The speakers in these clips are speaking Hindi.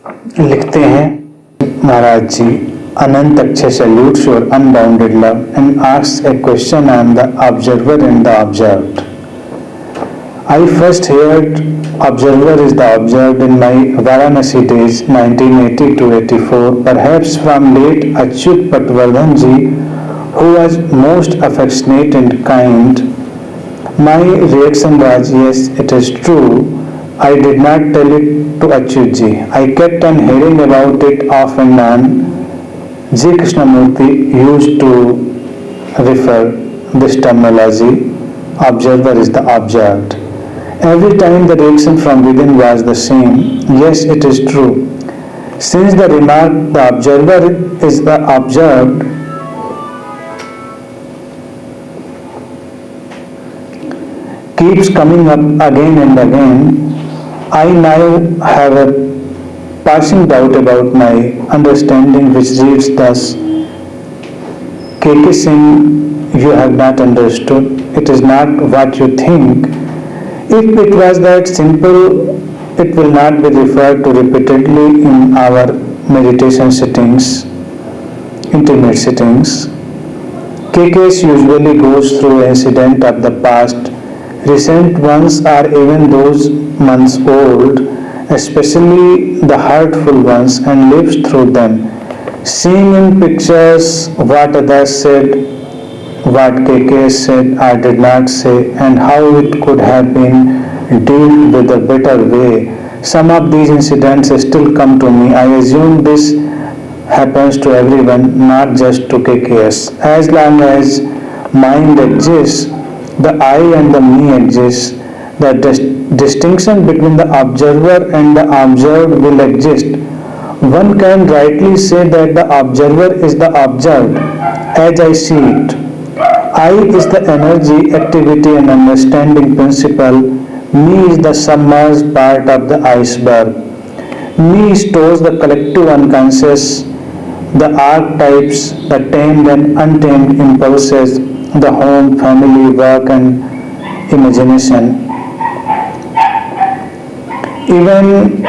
लिखते हैं महाराज जी, अनंत Akshay salutes your unbounded love and asks a question. I am the observer and the observed. I first heard observer is the observed in my Varanasi days 1980 to 84, perhaps from late Achyut Patwardhan ji, who was most affectionate and kind. My reaction was, yes, it is true. I did not tell it to Achyut ji. I kept on hearing about it off and on. J. Krishnamurti used to refer this terminology, observer is the observed. Every time the reaction from within was the same, yes, it is true. Since the remark, the observer is the observed, keeps coming up again and again, I now have a passing doubt about my understanding, which reads thus: K.K. Singh, you have not understood. It is not what you think. If it was that simple, it will not be referred to repeatedly in our meditation sittings, intimate sittings. KKS usually goes through incident of the past, recent ones or even those months old, especially the hurtful ones, and lives through them, seeing in pictures what others said, what KK said or did not say, and how it could have been dealt with a better way. Some of these incidents still come to me. I assume this happens to everyone, not just to KKS. As long as mind exists, the I and the me exist. The distinction between the observer and the observed will exist. One can rightly say that the observer is the observed, as I see it. I is the energy, activity and understanding principle. Me is the submerged part of the iceberg. Me stores the collective unconscious, the archetypes, the tamed and untamed impulses, the home, family, work and imagination. Even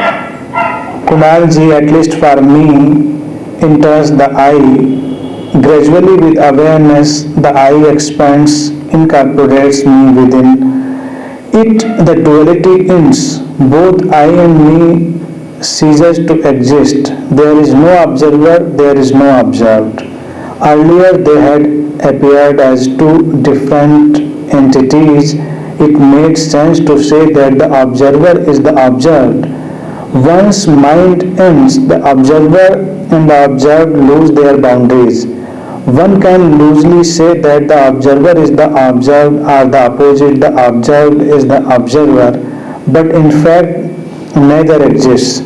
Kunal ji, at least for me, enters the I. Gradually with awareness, the I expands, incorporates me within it. The duality ends. Both I and me ceases to exist. There is no observer, there is no observed. Earlier they had appeared as two different entities. It made sense to say that the observer is the observed. Once mind ends, the observer and the observed lose their boundaries. One can loosely say that the observer is the observed, or the opposite, the observed is the observer, but in fact neither exists.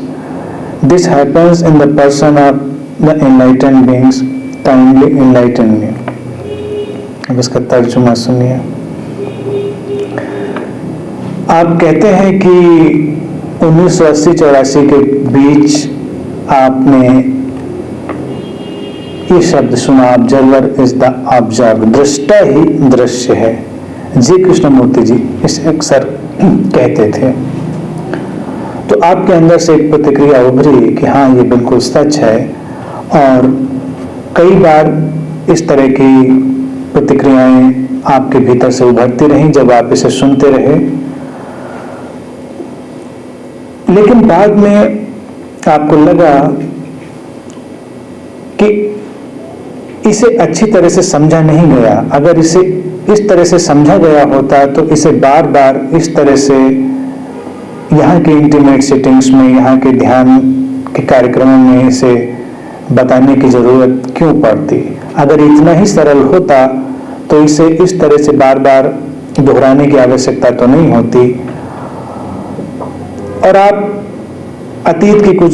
This happens in the person of the enlightened beings. Kindly enlighten me. अब इसका तर्जुमा सुनिए। आप कहते हैं कि 1980-84 के बीच आपने ये शब्द सुना, ऑब्जर्वर इज द ऑब्जर्व, दृष्टा ही दृश्य है। जी कृष्णमूर्ति जी इसे अक्सर कहते थे। तो आपके अंदर से एक प्रतिक्रिया उभरी कि हाँ ये बिल्कुल सच है, और कई बार इस तरह की प्रतिक्रियाएं आपके भीतर से उभरती रहीं जब आप इसे सुनते रहे। लेकिन बाद में आपको लगा कि इसे अच्छी तरह से समझा नहीं गया। अगर इसे इस तरह से समझा गया होता तो इसे बार बार इस तरह से यहाँ के इंटीमेट सिटिंग्स में, यहाँ के ध्यान के कार्यक्रमों में इसे बताने की जरूरत क्यों पड़ती। अगर इतना ही सरल होता तो इसे इस तरह से बार बार दोहराने की आवश्यकता तो नहीं होती। और आप अतीत की कुछ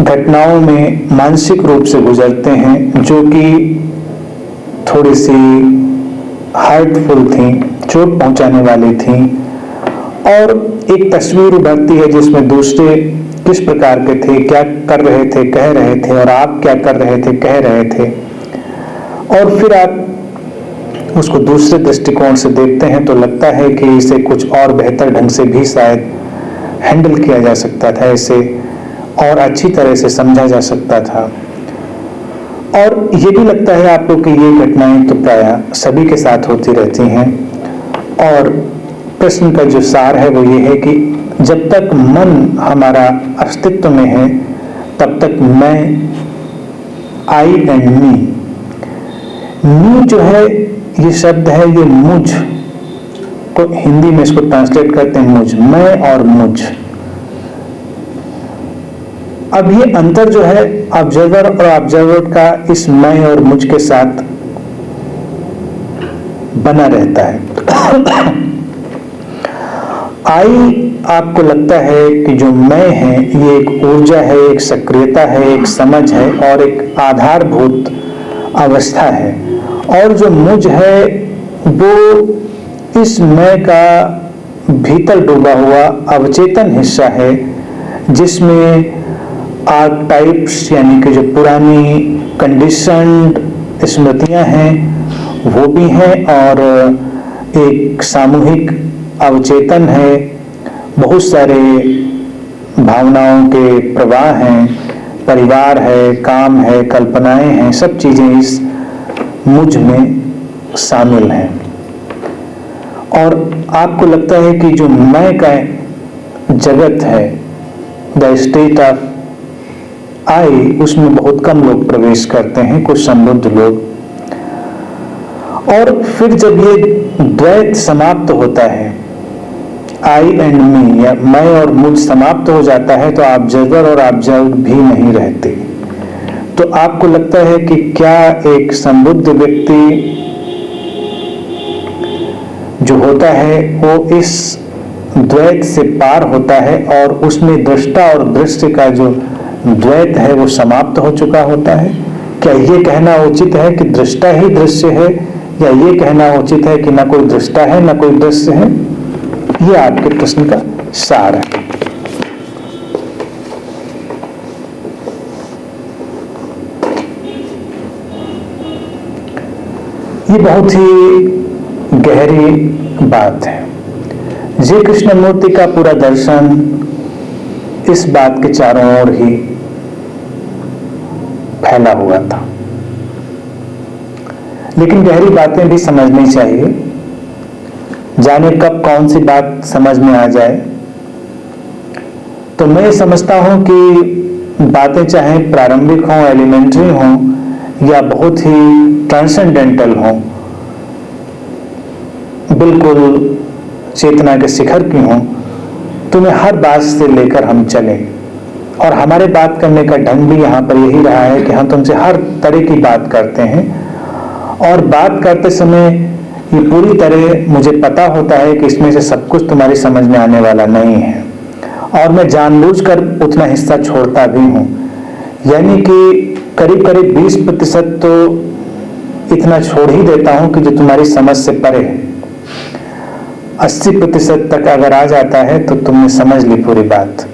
घटनाओं में मानसिक रूप से गुजरते हैं जो कि थोड़ी सी हार्टफुल थी, चोट पहुंचाने वाली थी, और एक तस्वीर उभरती है जिसमें दूसरे किस प्रकार के थे, क्या कर रहे थे, कह रहे थे, और आप क्या कर रहे थे, कह रहे थे। और फिर आप उसको दूसरे दृष्टिकोण से देखते हैं तो लगता है कि इसे कुछ और बेहतर ढंग से भी शायद हैंडल किया जा सकता था इसे, और अच्छी तरह से समझा जा सकता था। और ये भी लगता है आपको कि ये घटनाएं तो प्रायः सभी के साथ होती रहती हैं। और प्रश्न का जो सार है वो ये है कि जब तक मन हमारा अस्तित्व में है तब तक मैं, आई एंड मी जो है ये शब्द है, ये मुझ को हिंदी में इसको ट्रांसलेट करते हैं मुझ, मैं और मुझ। अब ये अंतर जो है ऑब्जर्वर और ऑब्जर्वर का इस मैं और मुझ के साथ बना रहता है। आई आपको लगता है कि जो मैं है ये एक ऊर्जा है, एक सक्रियता है, एक समझ है और एक आधारभूत अवस्था है। और जो मुझ है वो इस मैं का भीतर डूबा हुआ अवचेतन हिस्सा है, जिसमें आर्कटाइप्स यानी कि जो पुरानी कंडीशन्ड स्मृतियां हैं वो भी हैं, और एक सामूहिक अवचेतन है, बहुत सारे भावनाओं के प्रवाह हैं, परिवार है, काम है, कल्पनाएं हैं, सब चीजें इस मुझ में शामिल हैं। और आपको लगता है कि जो मैं का जगत है, द स्टेट ऑफ आई, उसमें बहुत कम लोग प्रवेश करते हैं, कुछ समृद्ध लोग। और फिर जब ये द्वैत समाप्त होता है, आई एंड मी या मैं और मुझ समाप्त हो जाता है, तो ऑब्जर्वर और ऑब्जर्व्ड भी नहीं रहते। तो आपको लगता है कि क्या एक समृद्ध व्यक्ति जो होता है वो इस द्वैत से पार होता है और उसमें दृष्टा और दृश्य का जो द्वैत है वो समाप्त हो चुका होता है? क्या ये कहना उचित है कि दृष्टा ही दृश्य है, या ये कहना उचित है कि ना कोई दृष्टा है ना कोई दृश्य है? ये आपके प्रश्न का सार है। ये बहुत ही गहरी बात है। जी कृष्णमूर्ति का पूरा दर्शन इस बात के चारों ओर ही फैला हुआ था। लेकिन गहरी बातें भी समझनी चाहिए, जाने कब कौन सी बात समझ में आ जाए। तो मैं समझता हूं कि बातें चाहे प्रारंभिक हों, एलिमेंट्री हों या बहुत ही ट्रांसेंडेंटल हों, बिल्कुल चेतना के शिखर की हों, तुम्हें हर बात से लेकर हम चलें। और हमारे बात करने का ढंग भी यहाँ पर यही रहा है कि हम तुमसे हर तरह की बात करते हैं, और बात करते समय ये पूरी तरह मुझे पता होता है कि इसमें से सब कुछ तुम्हारी समझ में आने वाला नहीं है, और मैं जानबूझकर उतना हिस्सा छोड़ता भी हूँ। यानी कि करीब करीब 20% तो इतना छोड़ ही देता हूँ कि जो तुम्हारी समझ से परे है। 80% तक अगर आ जाता है तो तुमने समझ ली पूरी बात,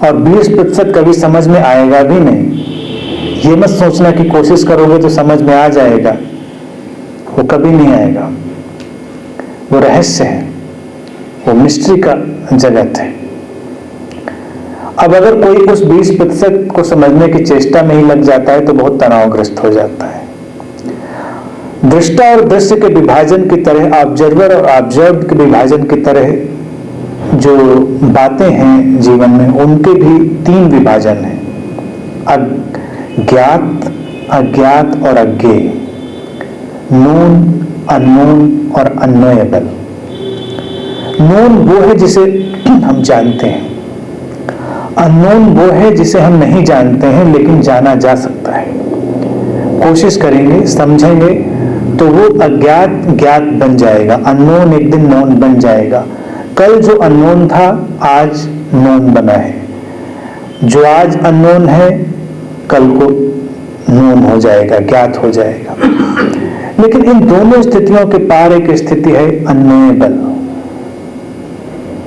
और 20% कभी समझ में आएगा भी नहीं। ये मत सोचना कि कोशिश करोगे तो समझ में आ जाएगा, वो कभी नहीं आएगा। वो रहस्य है, वो मिस्ट्री का जगत है। अब अगर कोई उस 20% को समझने की चेष्टा में ही लग जाता है तो बहुत तनावग्रस्त हो जाता है। दृष्टा और दृश्य के विभाजन की तरह, ऑब्जर्वर और ऑब्जर्व के विभाजन की तरह जो बातें हैं जीवन में, उनके भी 3 विभाजन हैं: अज्ञात, अज्ञात और अज्ञेय, नोन, अननोन और अननोएबल। नोन वो है जिसे हम जानते हैं, अननोन वो है जिसे हम नहीं जानते हैं लेकिन जाना जा सकता है। कोशिश करेंगे, समझेंगे तो वो अज्ञात ज्ञात बन जाएगा, अननोन एक दिन नोन बन जाएगा। कल जो अननोन था आज नोन बना है, जो आज अननोन है कल को नोन हो जाएगा, ज्ञात हो जाएगा। लेकिन इन दोनों स्थितियों के पार एक स्थिति है अननोएबल,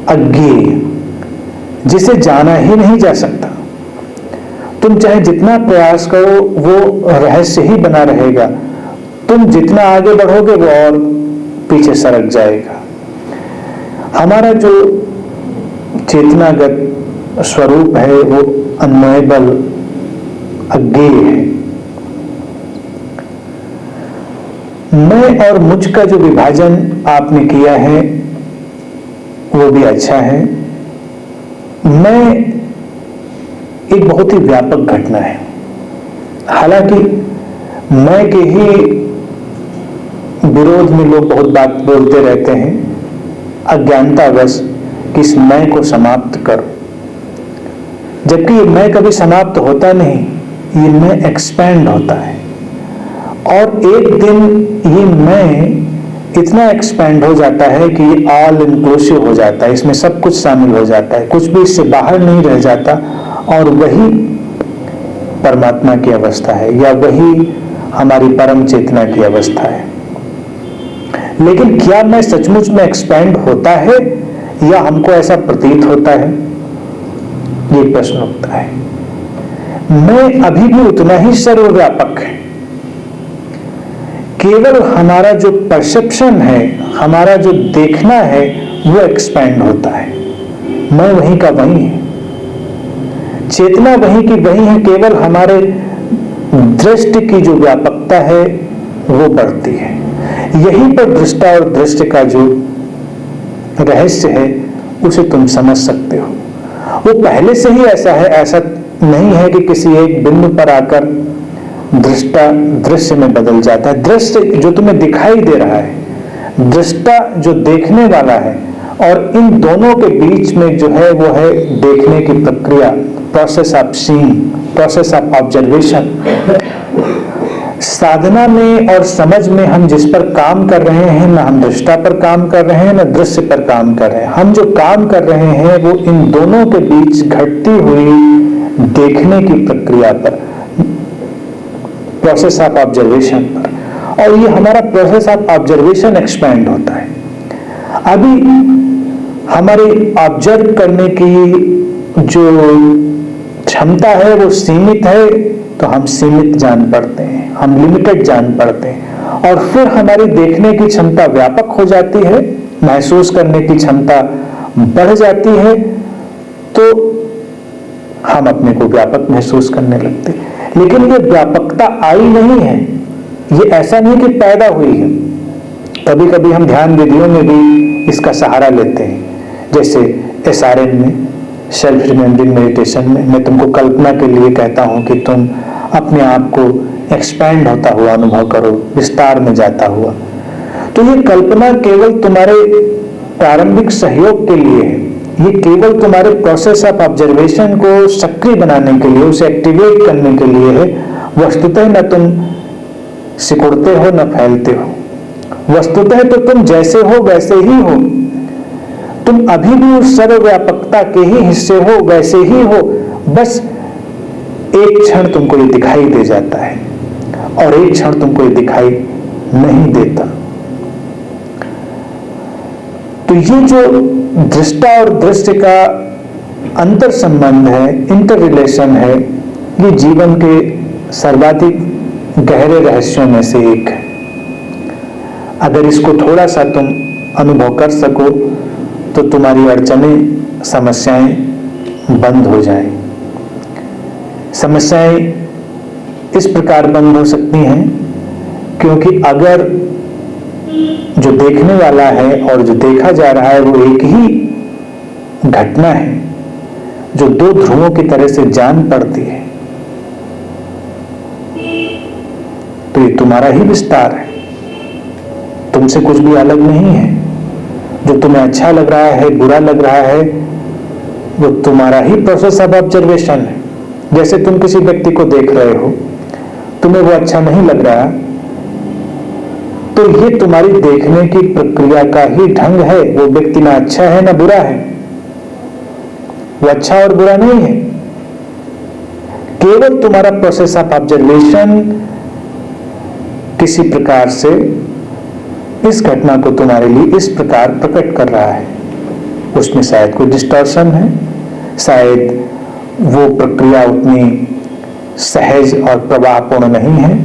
अज्ञेय, जिसे जाना ही नहीं जा सकता। तुम चाहे जितना प्रयास करो वो रहस्य ही बना रहेगा, तुम जितना आगे बढ़ोगे वो और पीछे सरक जाएगा। हमारा जो चेतनागत स्वरूप है वो अननोएबल, अज्ञेय है। मैं और मुझ का जो विभाजन आपने किया है वो भी अच्छा है। मैं एक बहुत ही व्यापक घटना है। हालांकि मैं के ही विरोध में लोग बहुत बात बोलते रहते हैं, अज्ञानतावश, कि इस मैं को समाप्त करो, जबकि ये मैं कभी समाप्त होता नहीं, ये मैं एक्सपैंड होता है। और एक दिन ये मैं इतना एक्सपैंड हो जाता है कि ये ऑल इंक्लूसिव हो जाता है, इसमें सब कुछ शामिल हो जाता है, कुछ भी इससे बाहर नहीं रह जाता, और वही परमात्मा की अवस्था है, या वही हमारी परम चेतना की अवस्था है। लेकिन क्या मैं सचमुच में एक्सपैंड होता है या हमको ऐसा प्रतीत होता है, ये प्रश्न उठता है। मैं अभी भी उतना ही सर्वव्यापक है, केवल हमारा जो परसेप्शन है, हमारा जो देखना है, वो एक्सपैंड होता है। मैं वहीं का वहीं है, चेतना वहीं की वहीं है, केवल हमारे दृष्टि की जो व्यापकता है वो बढ़ती है। यहीं पर दृष्टा और दृष्टि का जो रहस्य है उसे तुम समझ सकते हो। वो पहले से ही ऐसा है, ऐसा नहीं है कि किसी एक बिंदु पर आकर दृष्टा दृश्य में बदल जाता है। दृश्य जो तुम्हें दिखाई दे रहा है, दृष्टा जो देखने वाला है, और इन दोनों के बीच में जो है वो है देखने की प्रक्रिया, process of seeing, process of observation. साधना में और समझ में हम जिस पर काम कर रहे हैं, ना हम दृष्टा पर काम कर रहे हैं, ना दृश्य पर काम कर रहे हैं। हम जो काम कर रहे हैं वो इन दोनों के बीच घटती हुई देखने की प्रक्रिया पर, प्रोसेस ऑफ ऑब्जर्वेशन पर, और ये हमारा प्रोसेस ऑफ ऑब्जर्वेशन एक्सपैंड होता है। अभी हमारी ऑब्जर्व करने की जो क्षमता है वो सीमित है, तो हम सीमित जान पड़ते हैं, हम लिमिटेड जान पड़ते हैं, और फिर हमारी देखने की क्षमता व्यापक हो जाती है, महसूस करने की क्षमता बढ़ जाती है, तो हम अपने को व्यापक महसूस करने लगते हैं। लेकिन ये व्यापकता आई नहीं है, ये ऐसा नहीं कि पैदा हुई है। कभी कभी हम ध्यान विधियों में भी इसका सहारा लेते हैं, जैसे SRN में, सेल्फ रिमेम्बरिंग मेडिटेशन में मैं तुमको कल्पना के लिए कहता हूं कि तुम अपने आप को एक्सपैंड होता हुआ अनुभव करो, विस्तार में जाता हुआ। तो ये कल्पना केवल तुम्हारे प्रारंभिक सहयोग के लिए है, ये केवल तुम्हारे प्रोसेस ऑफ ऑब्जर्वेशन को सक्रिय बनाने के लिए, उसे एक्टिवेट करने के लिए है। वस्तुतः न तुम सिकुड़ते हो न फैलते हो, वस्तुतः तो तुम जैसे हो वैसे ही हो, तुम अभी भी उस सर्वव्यापकता के ही हिस्से हो, वैसे ही हो। बस एक क्षण तुमको ये दिखाई दे जाता है और एक क्षण तुमको ये दिखाई नहीं देता। तो ये जो दृष्टा और दृश्य का अंतर संबंध है, इंटर रिलेशन है, ये जीवन के सर्वाधिक गहरे रहस्यों में से एक है। अगर इसको थोड़ा सा तुम अनुभव कर सको तो तुम्हारी अड़चनें, समस्याएं बंद हो जाएं। समस्याएं इस प्रकार बंद हो सकती हैं क्योंकि अगर जो देखने वाला है और जो देखा जा रहा है वो एक ही घटना है जो दो ध्रुवों की तरह से जान पड़ती है, तो ये तुम्हारा ही विस्तार है, तुमसे कुछ भी अलग नहीं है। जो तुम्हें अच्छा लग रहा है, बुरा लग रहा है, वो तुम्हारा ही प्रोसेस ऑफ ऑब्जर्वेशन है। जैसे तुम किसी व्यक्ति को देख रहे हो, तुम्हें वो अच्छा नहीं लग रहा, तो ये तुम्हारी देखने की प्रक्रिया का ही ढंग है। वो व्यक्ति ना अच्छा है ना बुरा है, वो अच्छा और बुरा नहीं है, केवल तुम्हारा प्रोसेस ऑफ ऑब्जर्वेशन किसी प्रकार से इस घटना को तुम्हारे लिए इस प्रकार प्रकट कर रहा है। उसमें शायद कोई डिस्टॉर्शन है, शायद वो प्रक्रिया उतनी सहज और प्रवाहपूर्ण नहीं है।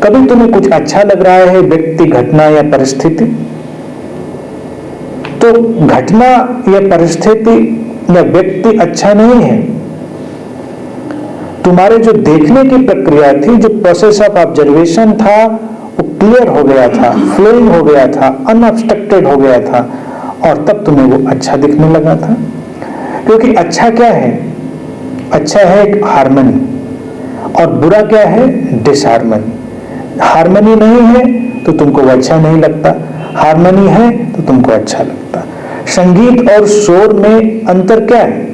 कभी तुम्हें कुछ अच्छा लग रहा है, व्यक्ति, घटना या परिस्थिति, तो घटना या परिस्थिति या व्यक्ति अच्छा नहीं है, तुम्हारे जो देखने की प्रक्रिया थी, जो प्रोसेस ऑफ ऑब्जर्वेशन था, वो क्लियर हो गया था, फ्लोइंग हो गया था, अनऑब्स्ट्रक्टेड हो गया था, और तब तुम्हें वो अच्छा दिखने लगा था। क्योंकि अच्छा क्या है? अच्छा है एक हार्मनी, और बुरा क्या है? डिसहार्मनी। हार्मनी नहीं है तो तुमको वो अच्छा नहीं लगता, हार्मनी है तो तुमको अच्छा लगता। संगीत और शोर में अंतर क्या है?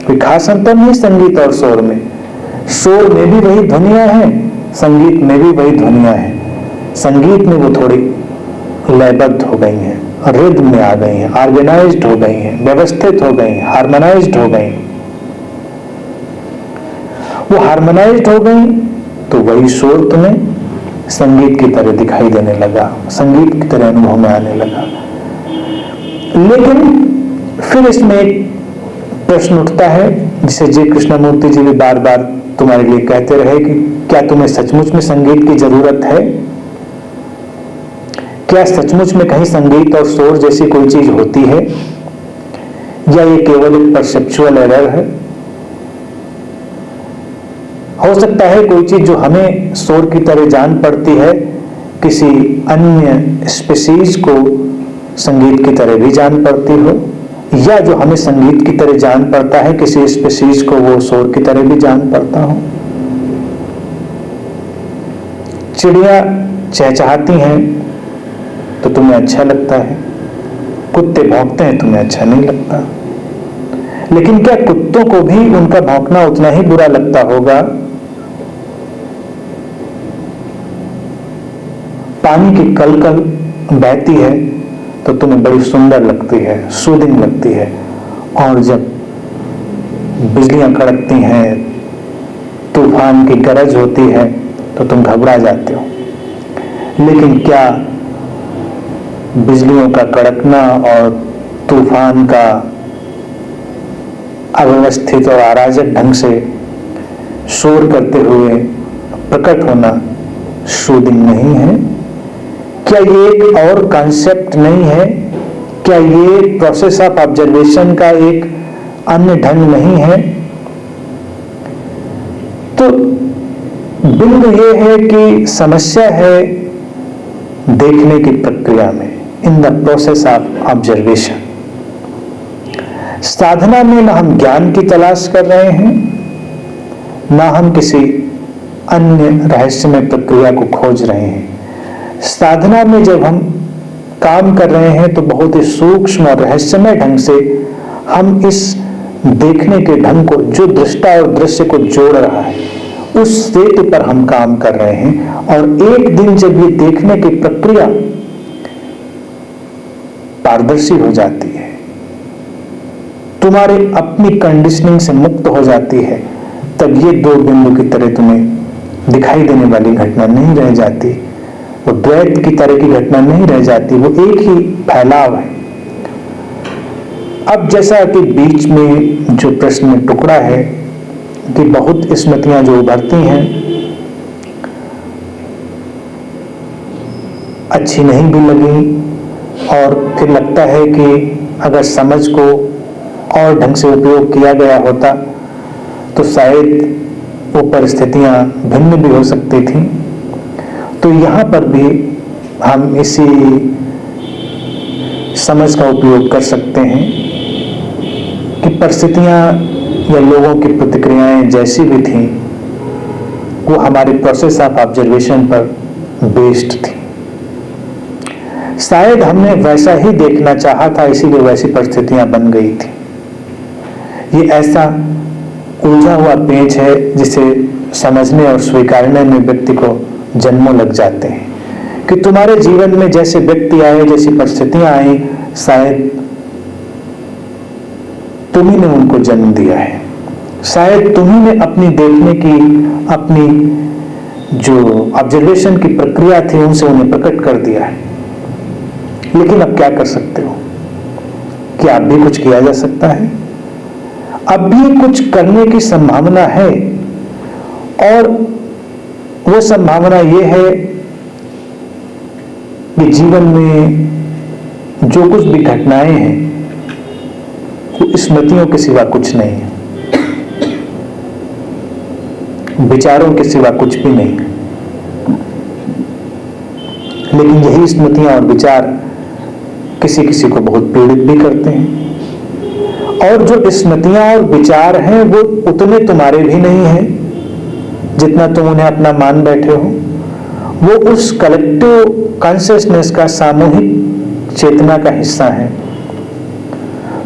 कोई खास अंतर नहीं संगीत और शोर में। शोर में भी वही ध्वनियां हैं, संगीत में भी वही ध्वनियां हैं। संगीत में वो थोड़ी लयबद्ध हो गई हैं, रिद्म में आ गई हैं, ऑर्गेनाइज्ड हो गई हैं, व्यवस्थित हो गई हैं, हार्मोनाइज्ड हो गई। वो हार्मोनाइज्ड हो गई तो वही शोर तुम्हें संगीत की तरह दिखाई देने लगा, संगीत की तरह अनुभव में आने लगा। लेकिन फिर इसमें एक प्रश्न उठता है, जिसे जी कृष्णमूर्ति जी भी बार बार तुम्हारे लिए कहते रहे कि क्या तुम्हें सचमुच में संगीत की जरूरत है? क्या सचमुच में कहीं संगीत और शोर जैसी कोई चीज होती है, या ये केवल एक परसेप्चुअल एरर है? हो सकता है कोई चीज जो हमें शोर की तरह जान पड़ती है, किसी अन्य स्पीशीज को संगीत की तरह भी जान पड़ती हो, या जो हमें संगीत की तरह जान पड़ता है किसी स्पीशीज को वो शोर की तरह भी जान पड़ता हो। चिड़िया चहचहाती हैं तो तुम्हें अच्छा लगता है, कुत्ते भौंकते हैं तुम्हें अच्छा नहीं लगता। लेकिन क्या कुत्तों को भी उनका भौंकना उतना ही बुरा लगता होगा? पानी की कलकल बहती है तो तुम्हें बड़ी सुंदर लगती है, सूदिंग लगती है, और जब बिजलियां कड़कती हैं, तूफान की गरज होती है तो तुम घबरा जाते हो। लेकिन क्या बिजलियों का कड़कना और तूफान का अव्यवस्थित और अराजक ढंग से शोर करते हुए प्रकट होना सूदिंग नहीं है? क्या ये एक और कॉन्सेप्ट नहीं है? क्या ये प्रोसेस ऑफ ऑब्जर्वेशन का एक अन्य ढंग नहीं है? तो बिंदु ये है कि समस्या है देखने की प्रक्रिया में, in the process of observation. साधना में ना हम ज्ञान की तलाश कर रहे हैं, ना हम किसी अन्य रहस्यमय प्रक्रिया को खोज रहे हैं। साधना में जब हम काम कर रहे हैं तो बहुत ही सूक्ष्म और रहस्यमय ढंग से हम इस देखने के ढंग को, जो दृष्टा और दृश्य को जोड़ रहा है, उस सेतु पर हम काम कर रहे हैं। और एक दिन जब ये देखने की प्रक्रिया पारदर्शी हो जाती है, तुम्हारे अपनी कंडीशनिंग से मुक्त हो जाती है, तब ये दो बिंदु की तरह तुम्हें दिखाई देने वाली घटना नहीं रह जाती, वो द्वैत की तरह की घटना नहीं रह जाती, वो एक ही फैलाव है। अब जैसा कि बीच में जो प्रश्न में टुकड़ा है कि बहुत स्मृतियां जो उभरती हैं अच्छी नहीं भी लगी, और फिर लगता है कि अगर समझ को और ढंग से उपयोग किया गया होता तो शायद वो परिस्थितियां भिन्न भी हो सकती थी। तो यहाँ पर भी हम इसी समझ का उपयोग कर सकते हैं कि परिस्थितियां या लोगों की प्रतिक्रियाएं जैसी भी थी, वो हमारे प्रोसेस ऑफ ऑब्जर्वेशन पर बेस्ड थी। शायद हमने वैसा ही देखना चाहा था, इसीलिए वैसी परिस्थितियां बन गई थी। ये ऐसा उलझा हुआ पेंच है जिसे समझने और स्वीकारने में व्यक्ति को जन्मों लग जाते हैं कि तुम्हारे जीवन में जैसे व्यक्ति आए, जैसी परिस्थितियां आई, शायद तुम्ही ने उनको जन्म दिया है, शायद तुम्ही ने अपनी देखने की, अपनी जो ऑब्जर्वेशन की प्रक्रिया थी उनसे उन्हें प्रकट कर दिया है। लेकिन अब क्या कर सकते हो? क्या अब भी कुछ किया जा सकता है? अब भी कुछ करने की संभावना है, और वो संभावना ये है कि जीवन में जो कुछ भी घटनाएं हैं वो स्मृतियों के सिवा कुछ नहीं है, विचारों के सिवा कुछ भी नहीं है। लेकिन यही स्मृतियां और विचार किसी किसी को बहुत पीड़ित भी करते हैं। और जो स्मृतियां और विचार हैं वो उतने तुम्हारे भी नहीं हैं जितना तुम उन्हें अपना मान बैठे हो। वो उस कलेक्टिव कॉन्शियसनेस का, सामूहिक चेतना का हिस्सा है।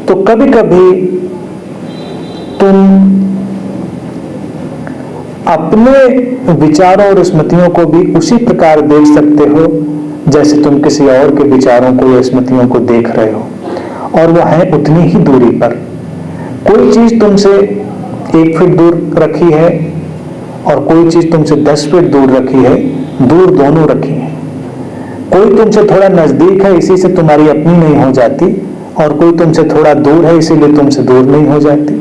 तो कभी कभी तुम अपने विचारों और स्मृतियों को भी उसी प्रकार देख सकते हो जैसे तुम किसी और के विचारों को या स्मृतियों को देख रहे हो, और वो है उतनी ही दूरी पर। कोई चीज तुमसे 1 फीट दूर रखी है और कोई चीज तुमसे 10 फीट दूर रखी है, दूर दोनों रखी है। कोई तुमसे थोड़ा नजदीक है इसी से तुम्हारी अपनी नहीं हो जाती, और कोई तुमसे थोड़ा दूर है इसीलिए तुमसे दूर नहीं हो जाती।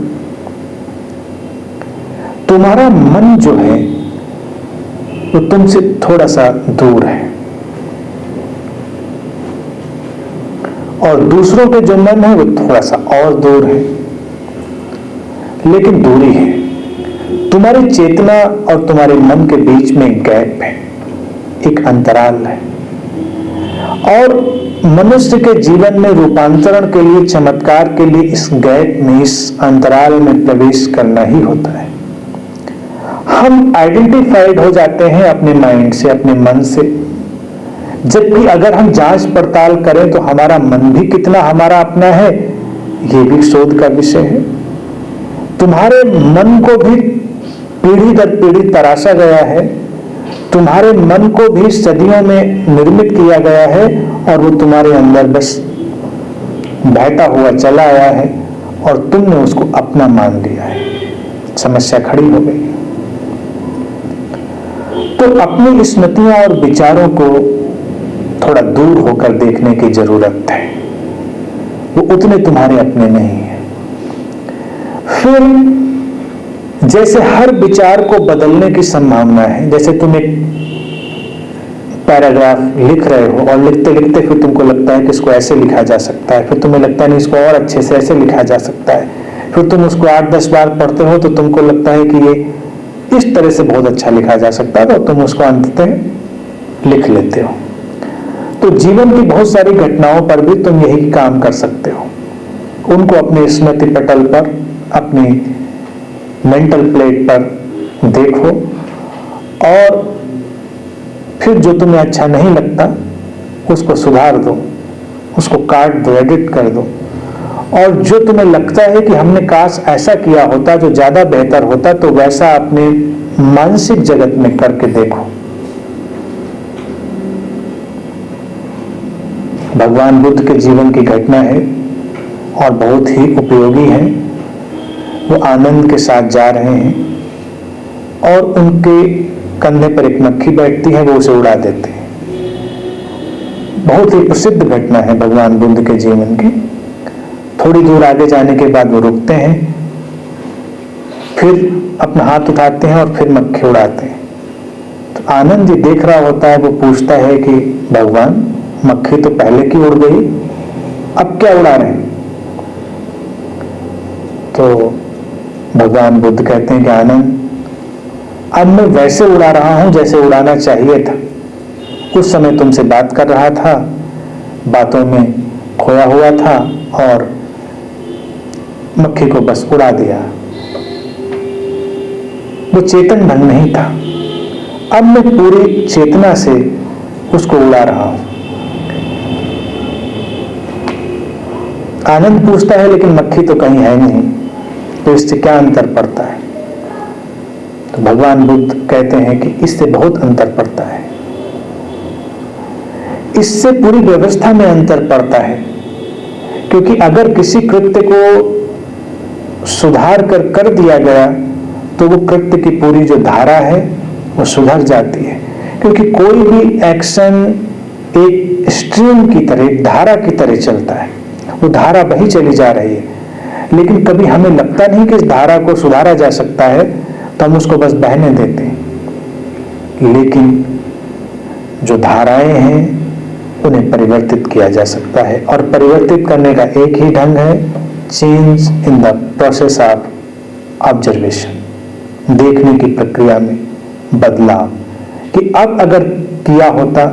तुम्हारा मन जो है वो तुमसे थोड़ा सा दूर है, और दूसरों के जो मन है वो थोड़ा सा और दूर है, लेकिन दूरी है। तुम्हारी चेतना और तुम्हारे मन के बीच में एक गैप है, एक अंतराल है। और मनुष्य के जीवन में रूपांतरण के लिए, चमत्कार के लिए इस गैप में, इस अंतराल में प्रवेश करना ही होता है। हम आइडेंटिफाइड हो जाते हैं अपने माइंड से, अपने मन से, जबकि अगर हम जांच पड़ताल करें तो हमारा मन भी कितना हमारा अपना है ये भी शोध का विषय है। तुम्हारे मन को भी पीढ़ी दर पीढ़ी तराशा गया है, तुम्हारे मन को भी सदियों में निर्मित किया गया है, और वो तुम्हारे अंदर बस बहता हुआ चला आया है और तुमने उसको अपना मान लिया है। समस्या खड़ी हो गई। तो अपनी स्मृतियों और विचारों को थोड़ा दूर होकर देखने की जरूरत है, वो उतने तुम्हारे अपने नहीं है। फिर जैसे हर विचार को बदलने की संभावना है, जैसे तुम एक पैराग्राफ लिख रहे हो और लिखते लिखते फिर तुमको लगता है कि इसको ऐसे लिखा जा सकता है, फिर तुम्हें लगता है नहीं इसको और अच्छे से ऐसे लिखा जा सकता है, फिर तुम उसको 8-10 बार पढ़ते हो तो तुमको लगता है कि ये इस तरह से बहुत अच्छा लिखा जा सकता है, तो तुम उसको अंततः लिख लेते हो। तो जीवन की बहुत सारी घटनाओं पर भी तुम यही काम कर सकते हो। उनको अपने स्मृति पटल पर, अपनी मेंटल प्लेट पर देखो, और फिर जो तुम्हें अच्छा नहीं लगता उसको सुधार दो, उसको काट दो, एडिट कर दो। और जो तुम्हें लगता है कि हमने काश ऐसा किया होता जो ज्यादा बेहतर होता, तो वैसा अपने मानसिक जगत में करके देखो। भगवान बुद्ध के जीवन की घटना है और बहुत ही उपयोगी है। वो आनंद के साथ जा रहे हैं और उनके कंधे पर एक मक्खी बैठती है, वो उसे उड़ा देते हैं। बहुत ही प्रसिद्ध घटना है भगवान बुद्ध के जीवन की। थोड़ी दूर आगे जाने के बाद वो रुकते हैं, फिर अपना हाथ उठाते हैं और फिर मक्खी उड़ाते हैं। तो आनंद जी देख रहा होता है, वो पूछता है कि भगवान, मक्खी तो पहले की उड़ गई, अब क्या उड़ा रहे हैं? तो भगवान बुद्ध कहते हैं कि आनंद, अब मैं वैसे उड़ा रहा हूं जैसे उड़ाना चाहिए था। उस समय तुमसे बात कर रहा था, बातों में खोया हुआ था और मक्खी को बस उड़ा दिया। वो चेतन ढंग नहीं था। अब मैं पूरी चेतना से उसको उड़ा रहा हूं। आनंद पूछता है लेकिन मक्खी तो कहीं है नहीं, तो इससे क्या अंतर पड़ता है? तो भगवान बुद्ध कहते हैं कि इससे बहुत अंतर पड़ता है। इससे पूरी व्यवस्था में अंतर पड़ता है, क्योंकि अगर किसी कृत्य को सुधार कर दिया गया तो वो कृत्य की पूरी जो धारा है वो सुधर जाती है। क्योंकि कोई भी एक्शन एक स्ट्रीम की तरह, एक धारा की तरह चलता है, वो धारा बही चली जा रही है। लेकिन कभी हमें लगता नहीं कि इस धारा को सुधारा जा सकता है, तो हम उसको बस बहने देते हैं। लेकिन जो धाराएं हैं उन्हें परिवर्तित किया जा सकता है, और परिवर्तित करने का एक ही ढंग है, change in the process of observation, देखने की प्रक्रिया में बदलाव, कि अब अगर किया होता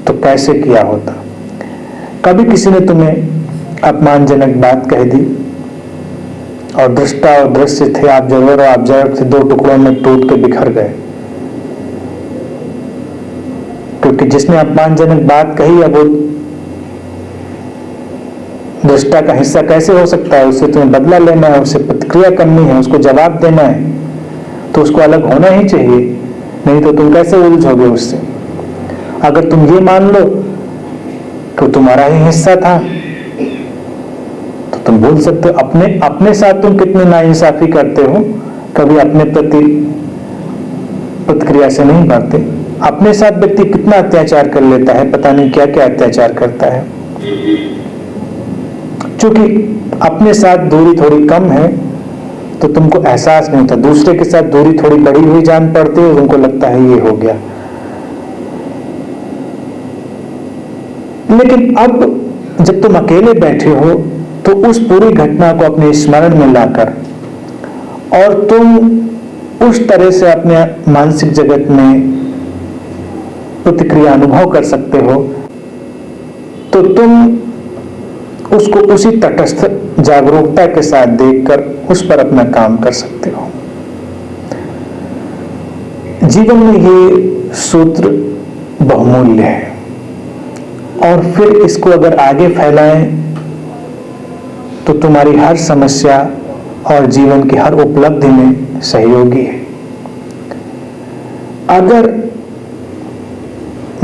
तो कैसे किया होता। कभी किसी ने तुम्हें अपमानजनक बात कह दी और दृष्टा और दृश्य थे, ऑब्जर्वर और ऑब्जर्व थे, दो टुकड़ों में टूट के बिखर गए, क्योंकि जिसने अपमानजनक बात कही है वो दृष्टा का हिस्सा कैसे हो सकता है। उससे तुम्हें बदला लेना है, उससे प्रतिक्रिया करनी है, उसको जवाब देना है, तो उसको अलग होना ही चाहिए, नहीं तो तुम कैसे उलझोगे उससे। अगर तुम ये मान लो कि तुम्हारा ही हिस्सा था तो तुम बोल सकते हो अपने साथ तुम कितनी नाइंसाफी करते हो, कभी अपने प्रति प्रतिक्रिया से नहीं बढ़ते। अपने साथ व्यक्ति कितना अत्याचार कर लेता है, पता नहीं क्या क्या अत्याचार करता है। क्योंकि अपने साथ दूरी थोड़ी कम है तो तुमको एहसास नहीं होता, दूसरे के साथ दूरी थोड़ी बड़ी हुई जान पड़ती है, तुमको लगता है ये हो गया। लेकिन अब जब तुम अकेले बैठे हो तो उस पूरी घटना को अपने स्मरण में लाकर और तुम उस तरह से अपने मानसिक जगत में प्रतिक्रिया अनुभव कर सकते हो, तो तुम उसको उसी तटस्थ जागरूकता के साथ देखकर उस पर अपना काम कर सकते हो। जीवन में ये सूत्र बहुमूल्य है और फिर इसको अगर आगे फैलाएं तो तुम्हारी हर समस्या और जीवन की हर उपलब्धि में सहयोगी है। अगर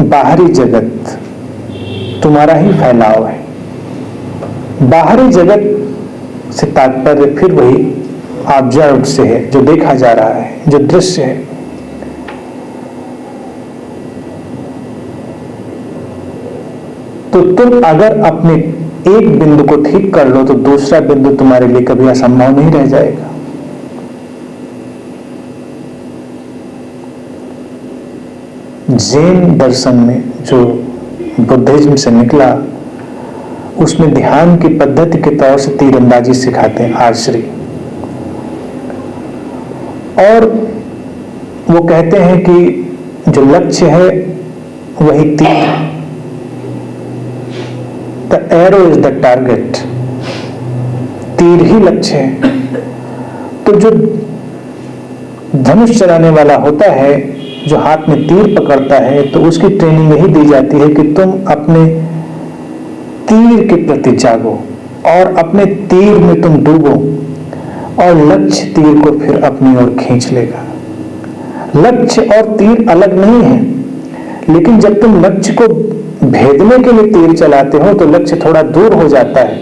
बाहरी जगत तुम्हारा ही फैलाव है, बाहरी जगत से तात्पर्य फिर वही ऑब्जर्व से है, जो देखा जा रहा है, जो दृश्य है। तो तुम अगर अपने एक बिंदु को ठीक कर लो तो दूसरा बिंदु तुम्हारे लिए कभी असंभव नहीं रह जाएगा। जैन दर्शन में जो बुद्धिज्म से निकला, उसमें ध्यान की पद्धति के तौर से तीरंदाजी सिखाते हैं, आर्चरी। और वो कहते हैं कि जो लक्ष्य है वही तीर है। The arrow is the target, तीर ही लक्ष्य है। तो जो धनुष चलाने वाला होता है, जो हाथ में तीर पकड़ता है, तो उसकी ट्रेनिंग यही दी जाती है कि तुम अपने तीर के प्रति जागो और अपने तीर में तुम डूबो और लक्ष्य तीर को फिर अपनी ओर खींच लेगा। लक्ष्य और तीर अलग नहीं है, लेकिन जब तुम लक्ष्य को भेदने के लिए तीर चलाते हो तो लक्ष्य थोड़ा दूर हो जाता है।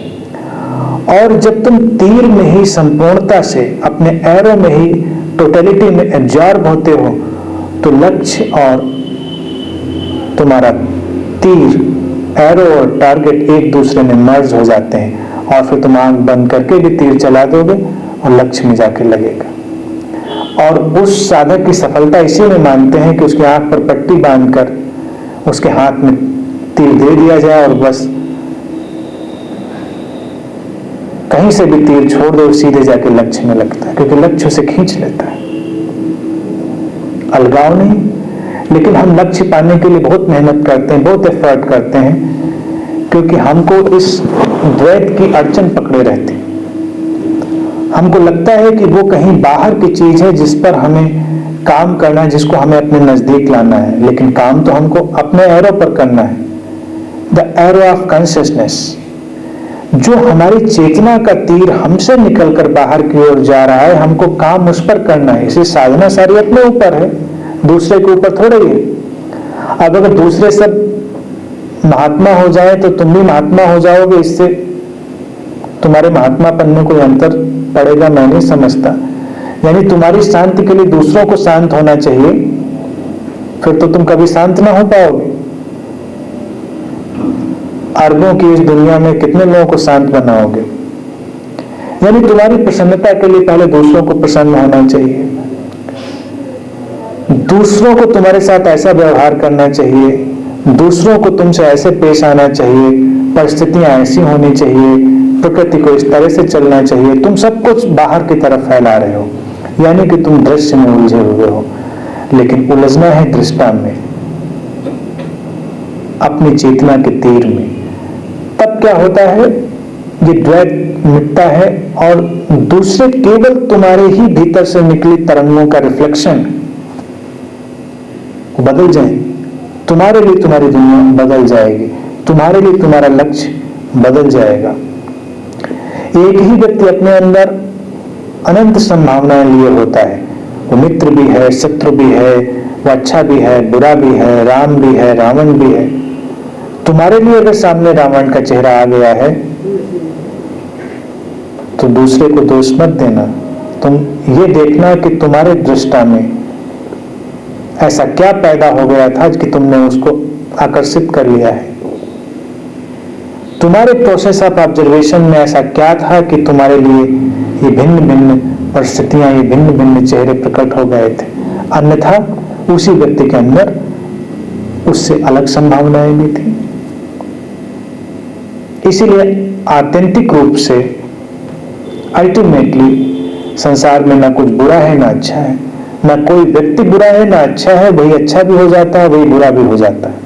और जब तुम तीर में ही संपूर्णता से, अपने एरो में ही टोटलिटी में एब्जॉर्ब होते हो, तो लक्ष्य और तुम्हारा तीर, एरो और टारगेट एक दूसरे में मर्ज हो जाते हैं और फिर तुम आंख बंद करके भी तीर चला दोगे और लक्ष्य में जाके लगेगा। और उस साधक की सफलता इसी में मानते हैं कि उसके आंख पर पट्टी बांधकर उसके हाथ में तीर दे दिया जाए और बस कहीं से भी तीर छोड़ दो, सीधे जाके लक्ष्य में लगता है, क्योंकि लक्ष्य उसे खींच लेता है। अलगाव नहीं, लेकिन हम लक्ष्य पाने के लिए बहुत मेहनत करते हैं, बहुत एफर्ट करते हैं, क्योंकि हमको इस द्वैत की अड़चन पकड़े रहती है। हमको लगता है कि वो कहीं बाहर की चीज है जिस पर हमें काम करना है, जिसको हमें अपने नजदीक लाना है, लेकिन काम तो हमको अपने एरो पर करना है। द एरो ऑफ कॉन्शियसनेस, जो हमारी चेतना का तीर हमसे निकलकर बाहर की ओर जा रहा है, हमको काम उस पर करना है। इसे साधना सारी अपने ऊपर है, दूसरे के ऊपर थोड़े ही है। अब अगर दूसरे सब महात्मा हो जाए तो तुम भी महात्मा हो जाओगे, इससे तुम्हारे महात्मा पन में कोई अंतर पड़ेगा मैं नहीं समझता। यानी तुम्हारी शांति के लिए दूसरों को शांत होना चाहिए, फिर तो तुम कभी शांत ना हो पाओगे। अरबों की इस दुनिया में कितने लोगों को शांत बनाओगे? यानी तुम्हारी प्रसन्नता के लिए पहले दूसरों को प्रसन्न होना चाहिए, दूसरों को तुम्हारे साथ ऐसा व्यवहार करना चाहिए, दूसरों को तुमसे ऐसे पेश आना चाहिए, परिस्थितियां ऐसी होनी चाहिए प्रकृति को इस तरह से चलना चाहिए, तुम सब कुछ बाहर की तरफ फैला रहे हो, यानी कि तुम दृश्य में उलझे हुए हो। लेकिन उलझना है दृष्टा में, अपनी चेतना के तीर में। तब क्या होता है, ये द्वैत मिटता है और दूसरे केवल तुम्हारे ही भीतर से निकली तरंगों का रिफ्लेक्शन बदल जाएंगे। तुम्हारे लिए तुम्हारी दुनिया बदल जाएगी, तुम्हारे लिए तुम्हारा लक्ष्य बदल जाएगा। एक ही व्यक्ति अपने अंदर अनंत संभावनाएं लिए होता है। वो मित्र भी है, शत्रु भी है, वो अच्छा भी है, बुरा भी है, राम भी है, रावण भी है। तुम्हारे लिए अगर सामने रावण का चेहरा आ गया है तो दूसरे को दोष मत देना। तुम ये देखना कि तुम्हारे दृष्टा में ऐसा क्या पैदा हो गया था कि तुमने उसको आकर्षित कर लिया है। तुम्हारे प्रोसेस ऑफ ऑब्जर्वेशन में ऐसा क्या था कि तुम्हारे लिए ये भिन्न भिन्न परिस्थितियां, ये भिन्न भिन्न चेहरे प्रकट हो गए थे। अन्यथा उसी व्यक्ति के अंदर उससे अलग संभावनाएं भी थी। इसीलिए ऑथेंटिक रूप से अल्टीमेटली संसार में ना कुछ बुरा है ना अच्छा है, ना कोई व्यक्ति बुरा है ना अच्छा है, वही अच्छा भी हो जाता है, वही बुरा भी हो जाता है।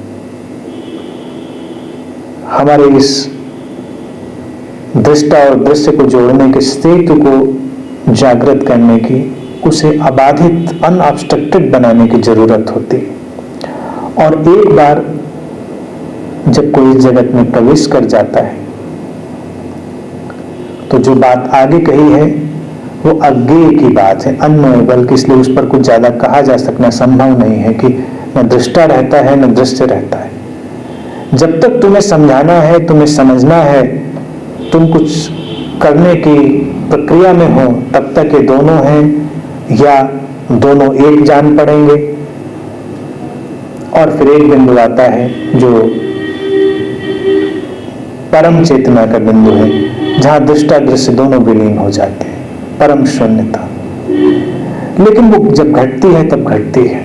हमारे इस दृष्टा और दृश्य को जोड़ने के सेतु को जागृत करने की, उसे अबाधित अनऑब्स्ट्रक्टेड बनाने की जरूरत होती है। और एक बार जब कोई इस जगत में प्रवेश कर जाता है तो जो बात आगे कही है वो अज्ञेय की बात है, अननोएबल, इसलिए उस पर कुछ ज्यादा कहा जा सकना संभव नहीं है कि न दृष्टा रहता है न दृश्य रहता है। जब तक तुम्हें समझाना है, तुम्हें समझना है, तुम कुछ करने की प्रक्रिया में हो, तब तक ये दोनों हैं या दोनों एक जान पड़ेंगे। और फिर एक बिंदु आता है जो परम चेतना का बिंदु है, जहां दृष्टा दृश्य दोनों विलीन हो जाते हैं, परम शून्यता। लेकिन वो जब घटती है तब घटती है।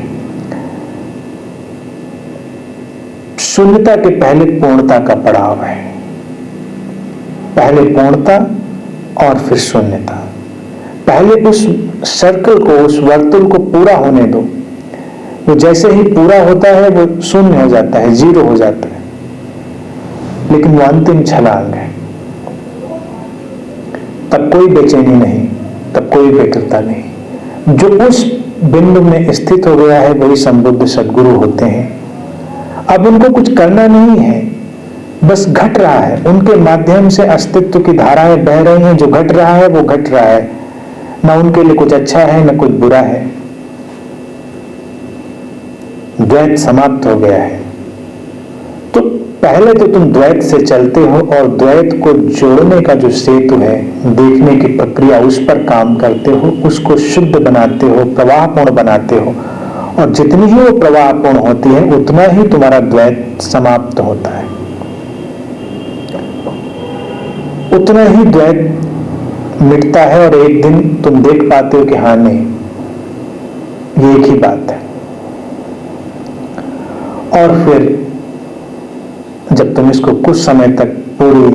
शून्यता के पहले पूर्णता का पड़ाव है, पहले पूर्णता और फिर शून्यता। पहले उस सर्कल को, उस वर्तुल को पूरा होने दो। वो जैसे ही पूरा होता है वो शून्य हो जाता है, जीरो हो जाता है। लेकिन वो अंतिम छलांग है। तब कोई बेचैनी नहीं, तब कोई व्यग्रता नहीं। जो उस बिंदु में स्थित हो गया है वही संबुद्ध सद्गुरु होते हैं। अब उनको कुछ करना नहीं है, बस घट रहा है। उनके माध्यम से अस्तित्व की धाराएं बह रही हैं। जो घट रहा है वो घट रहा है, ना उनके लिए कुछ अच्छा है ना कुछ बुरा है। द्वैत समाप्त हो गया है। तो पहले तो तुम द्वैत से चलते हो और द्वैत को जोड़ने का जो सेतु है, देखने की प्रक्रिया, उस पर काम करते हो, उसको शुद्ध बनाते हो, प्रवाहपूर्ण बनाते हो। और जितनी ही वो प्रवाहपूर्ण होती है उतना ही तुम्हारा द्वैत समाप्त होता है, उतना ही द्वैत मिटता है। और एक दिन तुम देख पाते हो कि हाँ नहीं, ये एक ही बात है। और फिर जब तुम इसको कुछ समय तक पूरी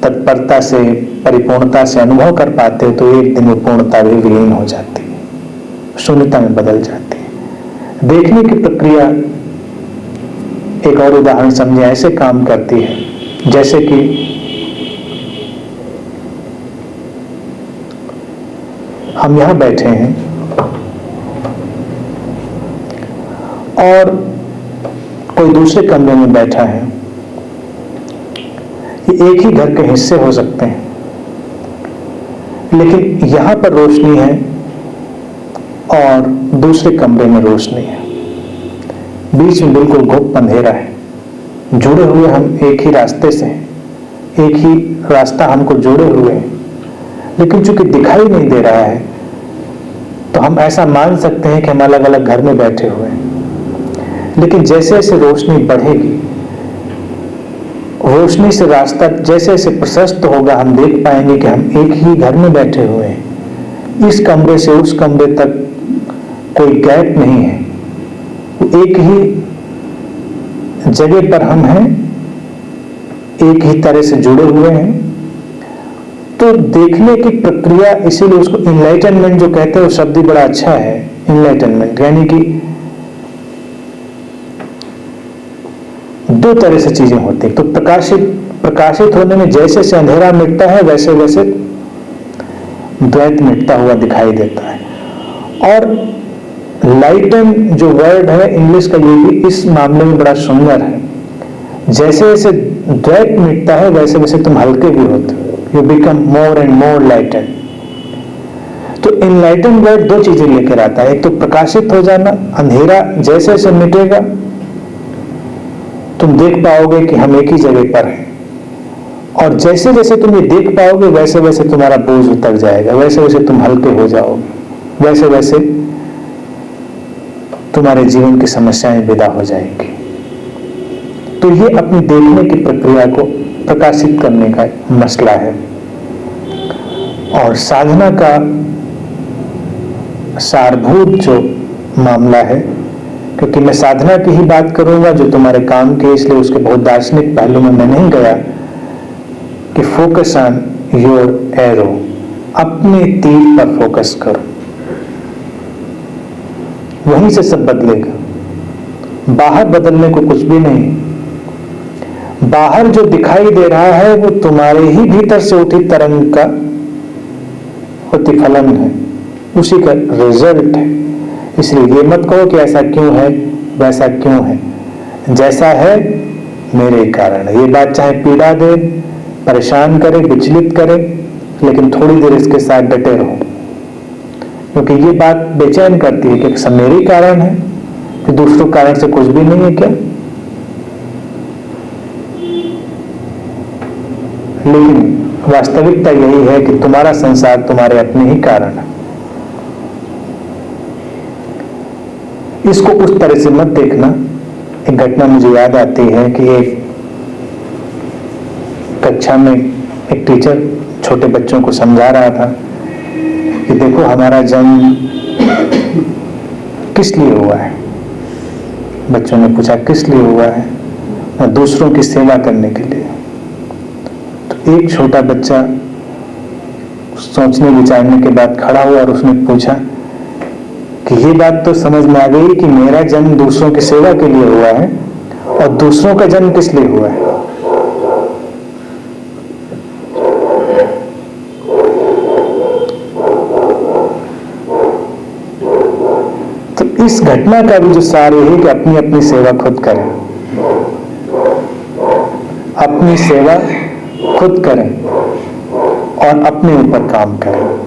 तत्परता से, परिपूर्णता से अनुभव कर पाते हो तो एक दिन वो पूर्णता भी विलीन हो जाती है, शून्यता में बदल जाती है। देखने की प्रक्रिया, एक और उदाहरण समझे, ऐसे काम करती है जैसे कि हम यहां बैठे हैं और कोई दूसरे कमरे में बैठा है। ये एक ही घर के हिस्से हो सकते हैं, लेकिन यहां पर रोशनी है और दूसरे कमरे में रोशनी है। बीच में बिल्कुल घुप अंधेरा है। जुड़े हुए हम एक ही रास्ते से हैं, एक ही रास्ता हमको जोड़े हुए है, लेकिन चूंकि दिखाई नहीं दे रहा है तो हम ऐसा मान सकते हैं कि हम अलग अलग घर में बैठे हुए हैं। लेकिन जैसे जैसे रोशनी बढ़ेगी, रोशनी से रास्ता जैसे जैसे प्रशस्त होगा, हम देख पाएंगे कि हम एक ही घर में बैठे हुए हैं। इस कमरे से उस कमरे तक कोई गैप नहीं है, एक ही जगह पर हम हैं, एक ही तरह से जुड़े हुए हैं। तो देखने की प्रक्रिया, इसीलिए उसको इनलाइटनमेंट जो कहते हैं, वो शब्द ही बड़ा अच्छा है। इनलाइटनमेंट यानी कि दो तरह से चीजें होती हैं। तो प्रकाशित होने में जैसे जैसे अंधेरा मिटता है, वैसे वैसे द्वैत मिटता हुआ दिखाई देता है। और लाइटन जो वर्ड है इंग्लिश का, ये भी इस मामले में बड़ा सुंदर है। जैसे जैसे द्वैत मिटता है, वैसे वैसे तुम हल्के भी होते हो, you become more and more lighten. तो इनलाइटन वर्ड दो चीजें लेकर आता है। एक तो प्रकाशित हो जाना, अंधेरा जैसे जैसे मिटेगा तुम देख पाओगे कि हम एक ही जगह पर हैं, और जैसे जैसे तुम ये देख पाओगे, वैसे वैसे तुम्हारा बोझ उतर जाएगा, वैसे वैसे तुम हल्के हो जाओगे, वैसे वैसे तुम्हारे जीवन की समस्याएं विदा हो जाएंगी। तो ये अपनी देखने की प्रक्रिया को प्रकाशित करने का मसला है। और साधना का सारभूत जो मामला है, क्योंकि मैं साधना की ही बात करूंगा जो तुम्हारे काम के, इसलिए उसके बहुत दार्शनिक पहलू में मैं नहीं गया, कि फोकस ऑन योर एरो, अपने तीर पर फोकस करो, वहीं से सब बदलेगा। बाहर बदलने को कुछ भी नहीं। बाहर जो दिखाई दे रहा है वो तुम्हारे ही भीतर से उठी तरंग का प्रतिफलन है, उसी का रिजल्ट है। इसलिए ये मत कहो कि ऐसा क्यों है, वैसा क्यों है। जैसा है मेरे कारण है। ये बात चाहे पीड़ा दे, परेशान करे, विचलित करे, लेकिन थोड़ी देर इसके साथ डटे रहो, क्योंकि ये बात बेचैन करती है कि सब मेरे कारण है, कि दूसरों कारण से कुछ भी नहीं है क्या। लेकिन वास्तविकता यही है कि तुम्हारा संसार तुम्हारे अपने ही कारण है। इसको उस तरह से मत देखना। एक घटना मुझे याद आती है कि एक कक्षा में एक टीचर छोटे बच्चों को समझा रहा था कि देखो हमारा जन्म किस लिए हुआ है। बच्चों ने पूछा किस लिए हुआ है? और दूसरों की सेवा करने के लिए। तो एक छोटा बच्चा सोचने विचारने के बाद खड़ा हुआ और उसने पूछा कि ये बात तो समझ में आ गई कि मेरा जन्म दूसरों की सेवा के लिए हुआ है, और दूसरों का जन्म किस लिए हुआ है? तो इस घटना का भी जो सार है कि अपनी अपनी सेवा खुद करें, अपनी सेवा खुद करें और अपने ऊपर काम करें।